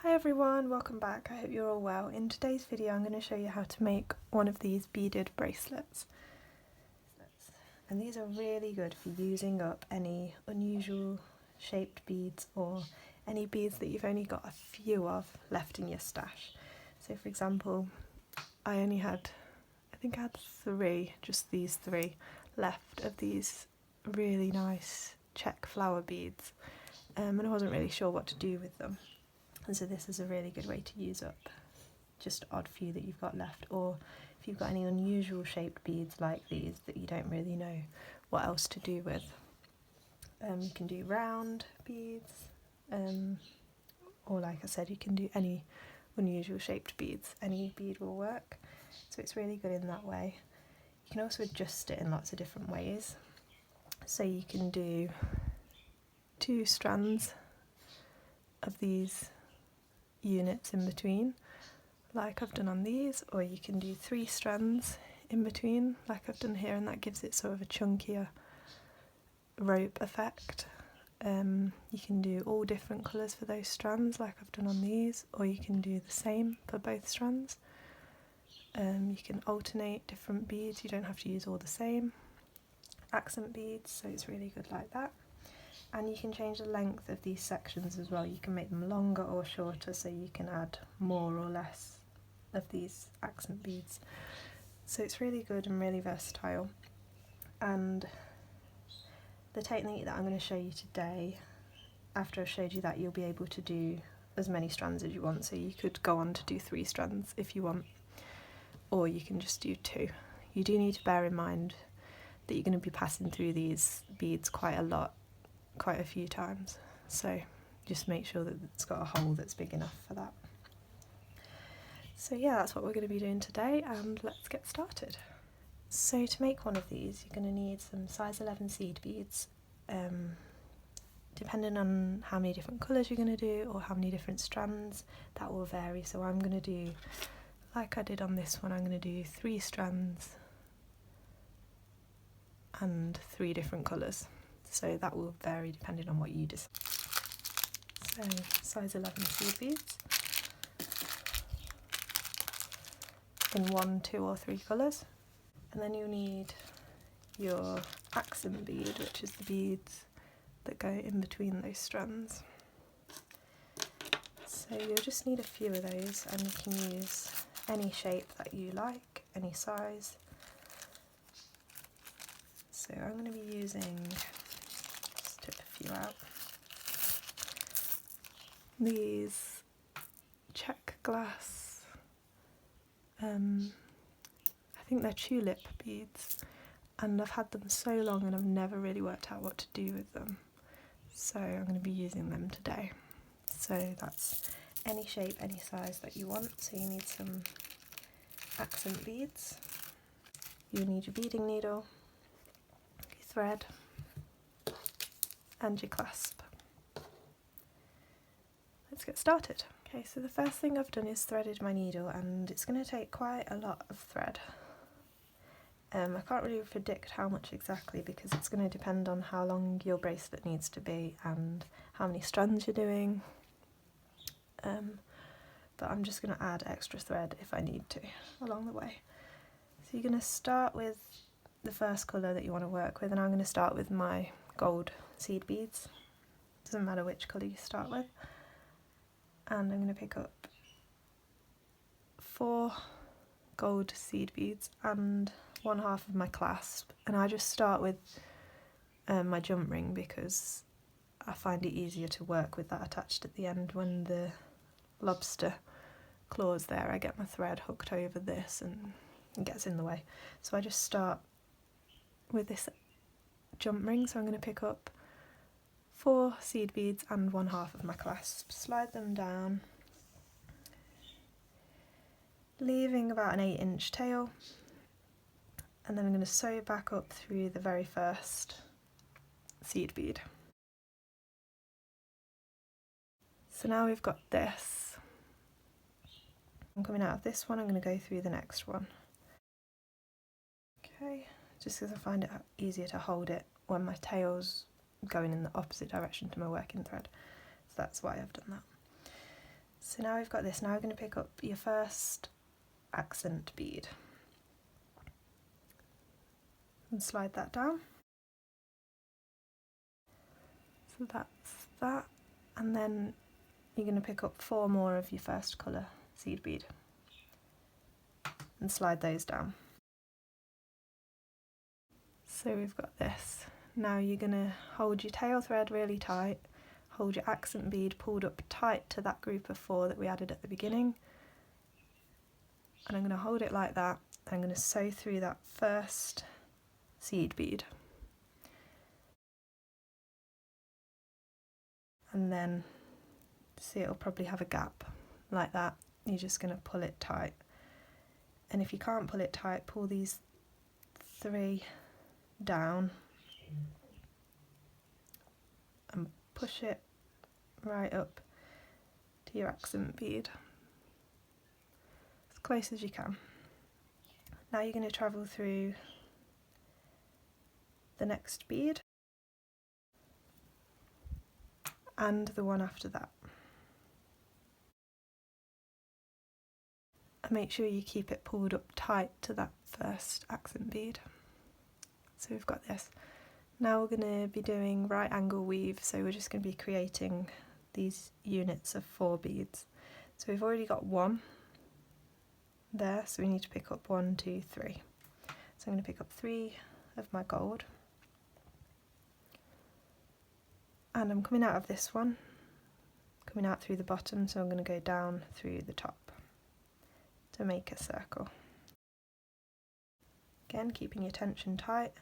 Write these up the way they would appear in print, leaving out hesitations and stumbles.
Hi everyone, welcome back. I hope you're all well. In today's video I'm going to show you how to make one of these beaded bracelets. And these are really good for using up any unusual shaped beads or any beads that you've only got a few of left in your stash. So for example, I think I had just these three left of these really nice check flower beads, and I wasn't really sure what to do with them. And so this is a really good way to use up just odd few that you've got left, or if you've got any unusual shaped beads like these that you don't really know what else to do with. You can do round beads, or like I said, you can do any unusual shaped beads. Any bead will work, so it's really good in that way. You can also adjust it in lots of different ways. So you can do 2 strands of these units in between, like I've done on these, or you can do 3 strands in between like I've done here, and that gives it sort of a chunkier rope effect. You can do all different colours for those strands like I've done on these, or you can do the same for both strands. You can alternate different beads, you don't have to use all the same accent beads, so it's really good like that. And you can change the length of these sections as well. You can make them longer or shorter, so you can add more or less of these accent beads. So it's really good and really versatile. And the technique that I'm going to show you today, after I've showed you that, you'll be able to do as many strands as you want. So you could go on to do 3 strands if you want, or you can just do 2. You do need to bear in mind that you're going to be passing through these beads quite a few times, so just make sure that it's got a hole that's big enough for that. So yeah, that's what we're going to be doing today, and let's get started. So to make one of these, you're going to need some size 11 seed beads. Depending on how many different colours you're going to do or how many different strands, that will vary. So I'm going to do, like I did on this one, I'm going to do 3 strands and 3 different colours. So that will vary depending on what you decide. So size 11 seed beads in 1, 2 or 3 colours. And then you'll need your accent bead, which is the beads that go in between those strands. So you'll just need a few of those, and you can use any shape that you like, any size. So I'm going to be using, just took a few out, these check glass, I think they're tulip beads, and I've had them so long and I've never really worked out what to do with them, so I'm going to be using them today. So that's any shape, any size that you want. So you need some accent beads, you'll need your beading needle, thread and your clasp. Let's get started. Okay, so the first thing I've done is threaded my needle, and it's going to take quite a lot of thread. I can't really predict how much exactly because it's going to depend on how long your bracelet needs to be and how many strands you're doing, but I'm just going to add extra thread if I need to along the way. So you're going to start with the first colour that you want to work with, and I'm going to start with my gold seed beads. Doesn't matter which colour you start with. And I'm going to pick up 4 gold seed beads and 1/2 of my clasp, and I just start with my jump ring because I find it easier to work with that attached at the end. When the lobster claws there, I get my thread hooked over this and it gets in the way. So I just start with this jump ring, so I'm going to pick up 4 seed beads and 1/2 of my clasp, slide them down, leaving about an 8-inch tail, and then I'm going to sew back up through the very first seed bead. So now we've got this. I'm coming out of this one, I'm going to go through the next one. Okay, just because I find it easier to hold it when my tail's going in the opposite direction to my working thread. So that's why I've done that. So now we've got this, now we're going to pick up your first accent bead and slide that down. So that's that, and then you're going to pick up 4 more of your first colour seed bead and slide those down. So we've got this. Now you're going to hold your tail thread really tight, hold your accent bead pulled up tight to that group of 4 that we added at the beginning, and I'm going to hold it like that. I'm going to sew through that first seed bead, and then see, it'll probably have a gap like that. You're just going to pull it tight, and if you can't pull it tight, pull these 3 down and push it right up to your accent bead as close as you can. Now you're going to travel through the next bead and the one after that, and make sure you keep it pulled up tight to that first accent bead. So we've got this. Now we're going to be doing right angle weave, so we're just going to be creating these units of 4 beads. So we've already got 1 there, so we need to pick up 1, 2, 3. So I'm going to pick up 3 of my gold, and I'm coming out of this one, coming out through the bottom, so I'm going to go down through the top to make a circle. Again, keeping your tension tight,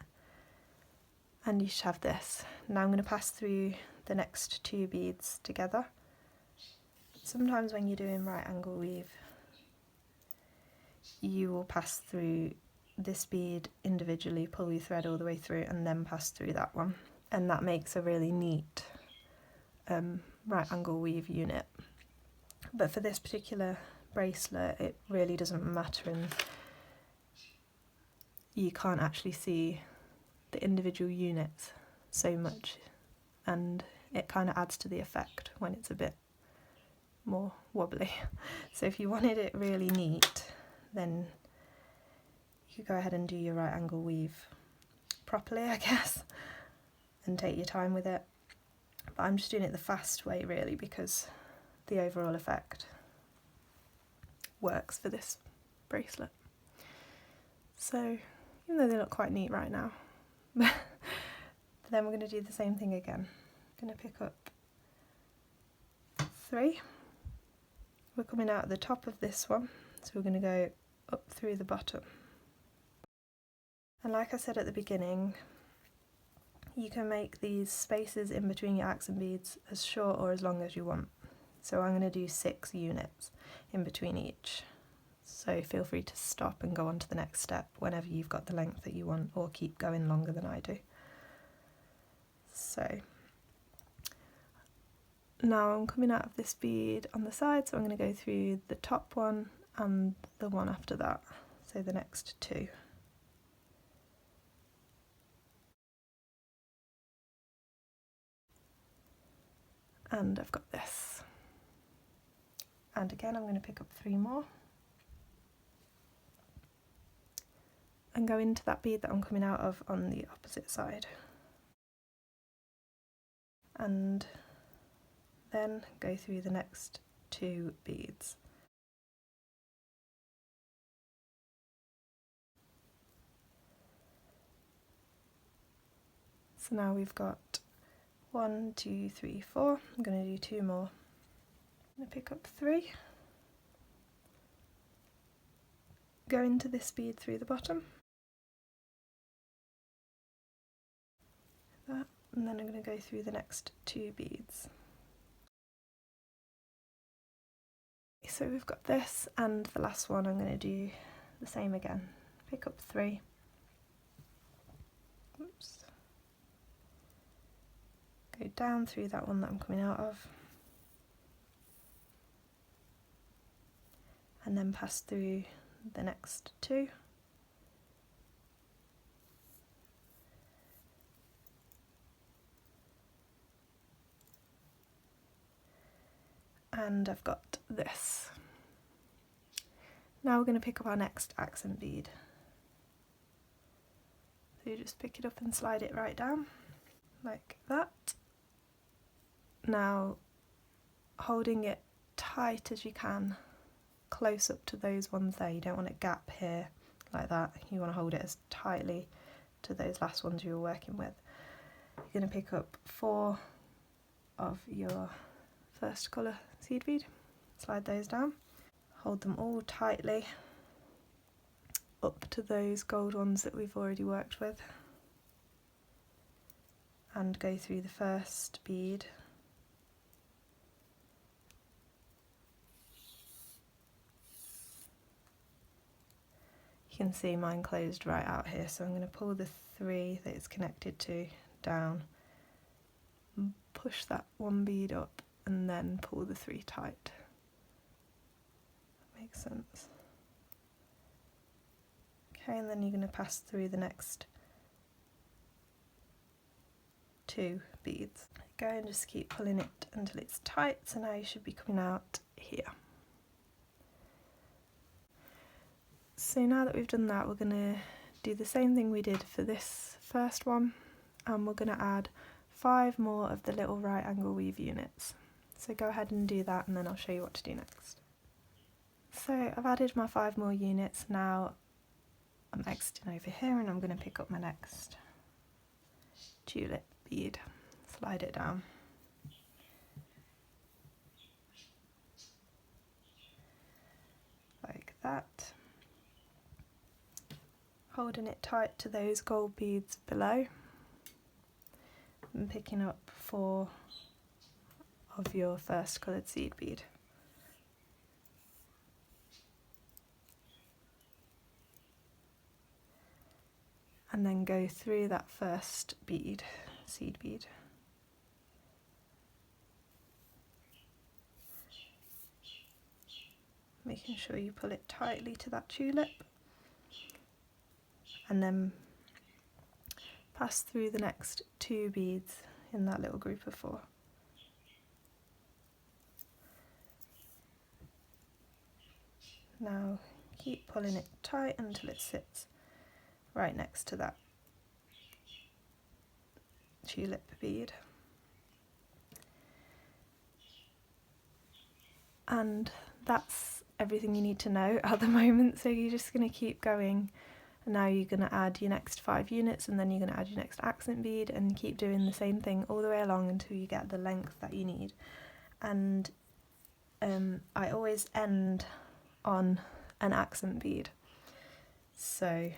and you should have this. Now I'm going to pass through the next 2 beads together. Sometimes when you're doing right angle weave, you will pass through this bead individually, pull your thread all the way through, and then pass through that one, and that makes a really neat right angle weave unit. But for this particular bracelet, it really doesn't matter, and you can't actually see the individual units so much, and it kind of adds to the effect when it's a bit more wobbly. So if you wanted it really neat, then you could go ahead and do your right angle weave properly, I guess, and take your time with it. But I'm just doing it the fast way really, because the overall effect works for this bracelet. So even though they look quite neat right now, then we're going to do the same thing again. I'm going to pick up 3. We're coming out at the top of this one, so we're going to go up through the bottom. And like I said at the beginning, you can make these spaces in between your accent beads as short or as long as you want. So I'm going to do 6 units in between each. So feel free to stop and go on to the next step whenever you've got the length that you want, or keep going longer than I do. So now I'm coming out of this bead on the side, so I'm going to go through the top one and the one after that, so the next 2. And I've got this. And again, I'm going to pick up 3 more and go into that bead that I'm coming out of on the opposite side, and then go through the next 2 beads. So now we've got 1, 2, 3, 4. I'm going to do 2 more. I'm going to pick up 3, go into this bead through the bottom, that, and then I'm going to go through the next 2 beads. So we've got this, and the last one I'm going to do the same again. Pick up 3, oops, go down through that one that I'm coming out of, and then pass through the next 2. and I've got this. Now we're going to pick up our next accent bead. So you just pick it up and slide it right down, like that. Now, holding it tight as you can, close up to those ones there. You don't want a gap here like that. You want to hold it as tightly to those last ones you were working with. You're going to pick up 4 of your first colour seed bead, slide those down, hold them all tightly up to those gold ones that we've already worked with, and go through the first bead. You can see mine closed right out here, so I'm going to pull the 3 that it's connected to down, push that 1 bead up, and then pull the 3 tight. That makes sense. Okay, and then you're going to pass through the next 2 beads. Go and just keep pulling it until it's tight, so now you should be coming out here. So now that we've done that, we're going to do the same thing we did for this first one, and we're going to add 5 more of the little right angle weave units. So go ahead and do that, and then I'll show you what to do next. So I've added my 5 more units. Now I'm exiting over here, and I'm going to pick up my next tulip bead, slide it down. Like that. Holding it tight to those gold beads below, and picking up 4 of your first coloured seed bead. And then go through that first bead, seed bead. Making sure you pull it tightly to that tulip, and then pass through the next 2 beads in that little group of 4. Now keep pulling it tight until it sits right next to that tulip bead. And that's everything you need to know at the moment, so you're just going to keep going. And now you're going to add your next 5 units, and then you're going to add your next accent bead, and keep doing the same thing all the way along until you get the length that you need. And I always end on an accent bead, so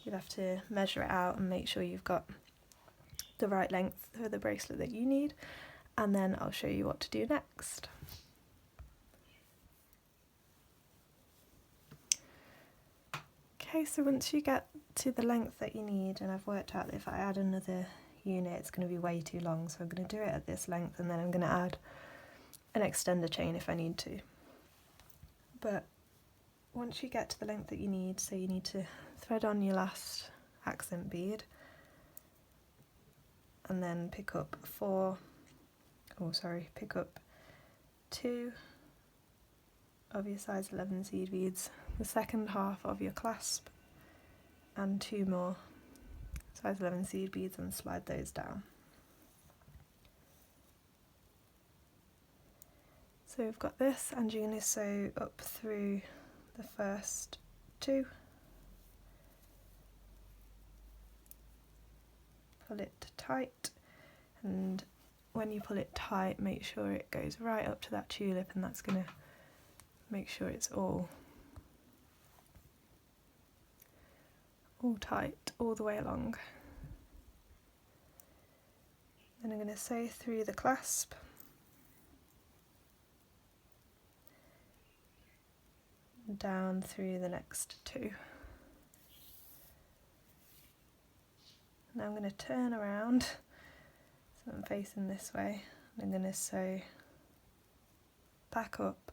you'll have to measure it out and make sure you've got the right length for the bracelet that you need, and then I'll show you what to do next. Okay, so once you get to the length that you need, and I've worked out that if I add another unit it's going to be way too long, so I'm going to do it at this length, and then I'm going to add an extender chain if I need to. But once you get to the length that you need, so you need to thread on your last accent bead, and then pick up 2 of your size 11 seed beads, the second half of your clasp, and 2 more size 11 seed beads, and slide those down. So we've got this, and you're going to sew up through the first 2. Pull it tight, and when you pull it tight, make sure it goes right up to that tulip, and that's going to make sure it's all tight all the way along. Then I'm going to sew through the clasp, down through the next 2. Now I'm going to turn around, so I'm facing this way, and I'm going to sew back up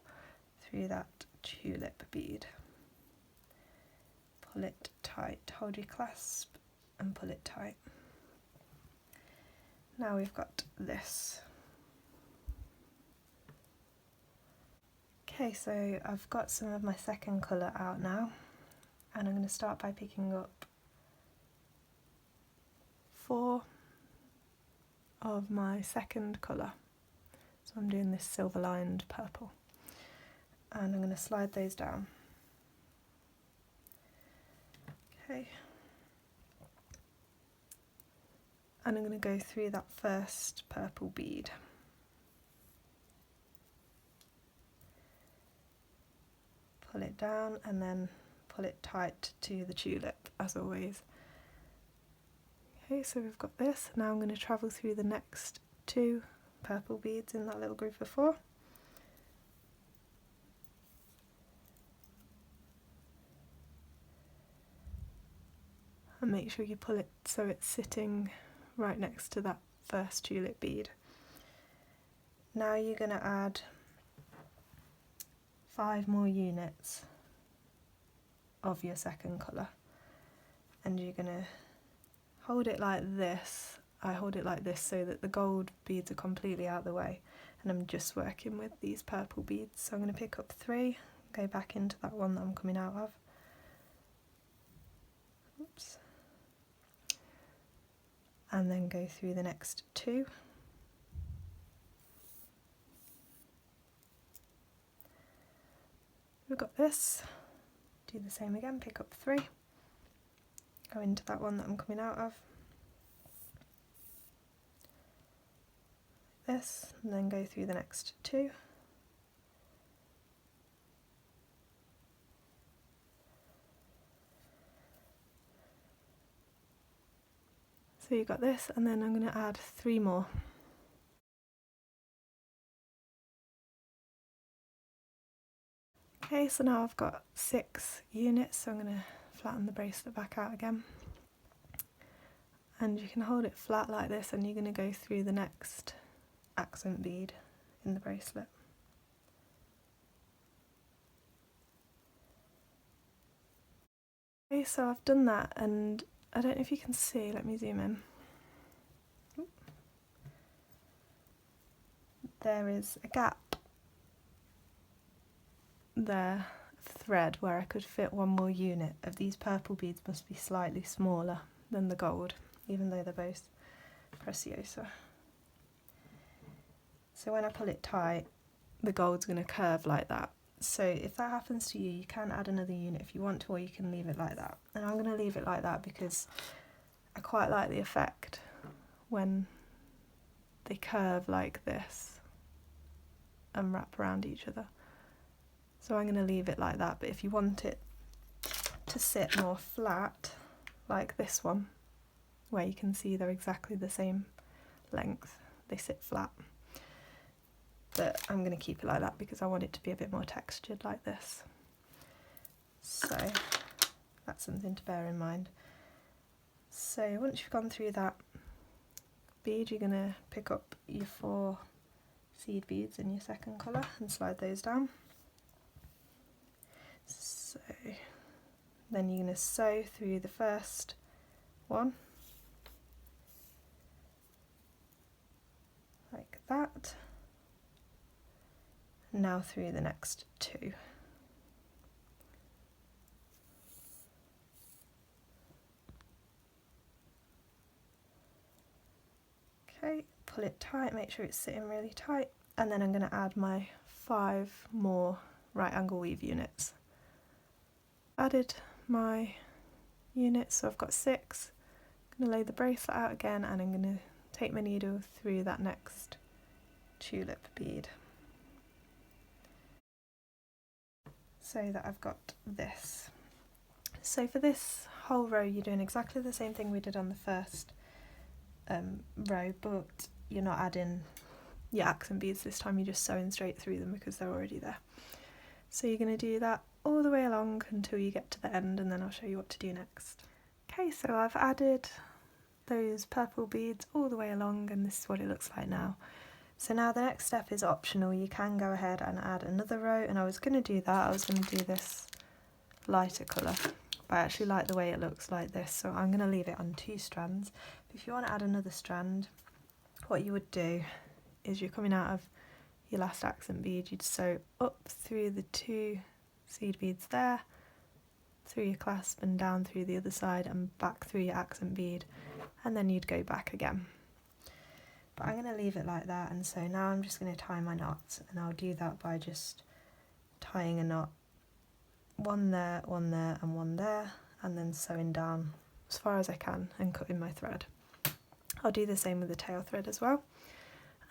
through that tulip bead. Pull it tight, hold your clasp and pull it tight. Now we've got this. Okay, so I've got some of my second colour out now, and I'm going to start by picking up 4 of my second colour. So I'm doing this silver lined purple, and I'm going to slide those down. Okay, and I'm going to go through that first purple bead. Pull it down and then pull it tight to the tulip, as always. Okay, so we've got this. Now I'm going to travel through the next 2 purple beads in that little group of 4. And make sure you pull it so it's sitting right next to that first tulip bead. Now you're going to add 5 more units of your second colour, and you're going to hold it like this. I hold it like this so that the gold beads are completely out of the way, and I'm just working with these purple beads. So I'm going to pick up 3, go back into that one that I'm coming out of. Oops. And then go through the next 2. We've got this. Do the same again, pick up 3, go into that one that I'm coming out of, this, and then go through the next 2. So you've got this, and then I'm going to add 3 more. Okay, so now I've got 6 units, so I'm going to flatten the bracelet back out again. And you can hold it flat like this, and you're going to go through the next accent bead in the bracelet. Okay, so I've done that, and I don't know if you can see, let me zoom in. There is a gap there of thread where I could fit 1 more unit of these purple beads. Must be slightly smaller than the gold, even though they're both preciosa. So when I pull it tight, the gold's going to curve like that. So if that happens to you, you can add another unit if you want to, or you can leave it like that. And I'm going to leave it like that because I quite like the effect when they curve like this and wrap around each other. So I'm going to leave it like that, but if you want it to sit more flat, like this one, where you can see they're exactly the same length, they sit flat. But I'm going to keep it like that because I want it to be a bit more textured like this. So that's something to bear in mind. So once you've gone through that bead, you're going to pick up your 4 seed beads in your second colour and slide those down. So then you're going to sew through the first one, like that. Now through the next 2. Okay, pull it tight, make sure it's sitting really tight, and then I'm going to add my 5 more right angle weave units. Added my units, so I've got 6. I'm going to lay the bracelet out again, and I'm going to take my needle through that next tulip bead, so that I've got this. So for this whole row you're doing exactly the same thing we did on the first row, but you're not adding your accent beads this time, you're just sewing straight through them because they're already there. So you're going to do that all the way along until you get to the end, and then I'll show you what to do next. Okay, so I've added those purple beads all the way along, and this is what it looks like now. So now the next step is optional. You can go ahead and add another row, and I was going to do that. I was going to do this lighter colour, but I actually like the way it looks like this, so I'm going to leave it on 2 strands. But if you want to add another strand, what you would do is you're coming out of your last accent bead, you'd sew up through the 2 seed beads there, through your clasp and down through the other side and back through your accent bead, and then you'd go back again. But I'm going to leave it like that, and so now I'm just going to tie my knots, and I'll do that by just tying a knot, one there and one there, and then sewing down as far as I can and cutting my thread. I'll do the same with the tail thread as well.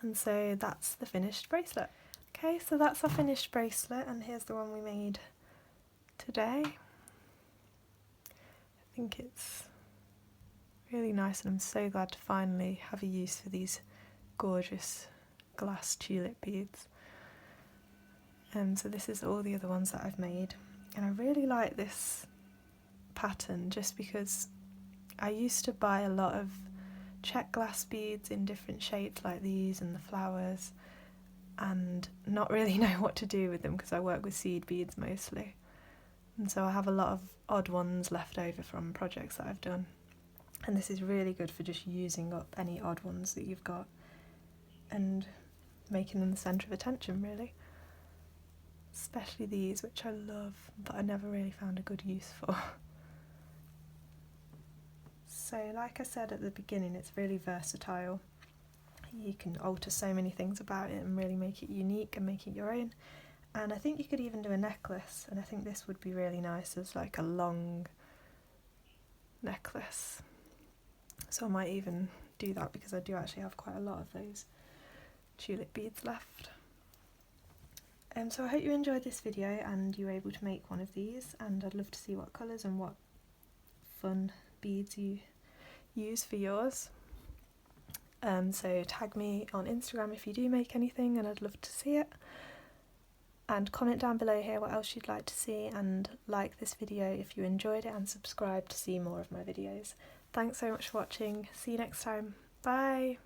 And so that's the finished bracelet. Okay, so that's our finished bracelet, and here's the one we made today. I think it's really nice, and I'm so glad to finally have a use for these gorgeous glass tulip beads. So this is all the other ones that I've made, and I really like this pattern just because I used to buy a lot of check glass beads in different shapes like these and the flowers, and not really know what to do with them because I work with seed beads mostly, and so I have a lot of odd ones left over from projects that I've done, and this is really good for just using up any odd ones that you've got and making them the centre of attention, really. Especially these, which I love, but I never really found a good use for. So like I said at the beginning, it's really versatile. You can alter so many things about it and really make it unique and make it your own. And I think you could even do a necklace, and I think this would be really nice as like a long necklace. So I might even do that because I do actually have quite a lot of those tulip beads left. So I hope you enjoyed this video and you were able to make one of these, and I'd love to see what colours and what fun beads you use for yours. So tag me on Instagram if you do make anything, and I'd love to see it. And comment down below here what else you'd like to see, and like this video if you enjoyed it, and subscribe to see more of my videos. Thanks so much for watching. See you next time. Bye!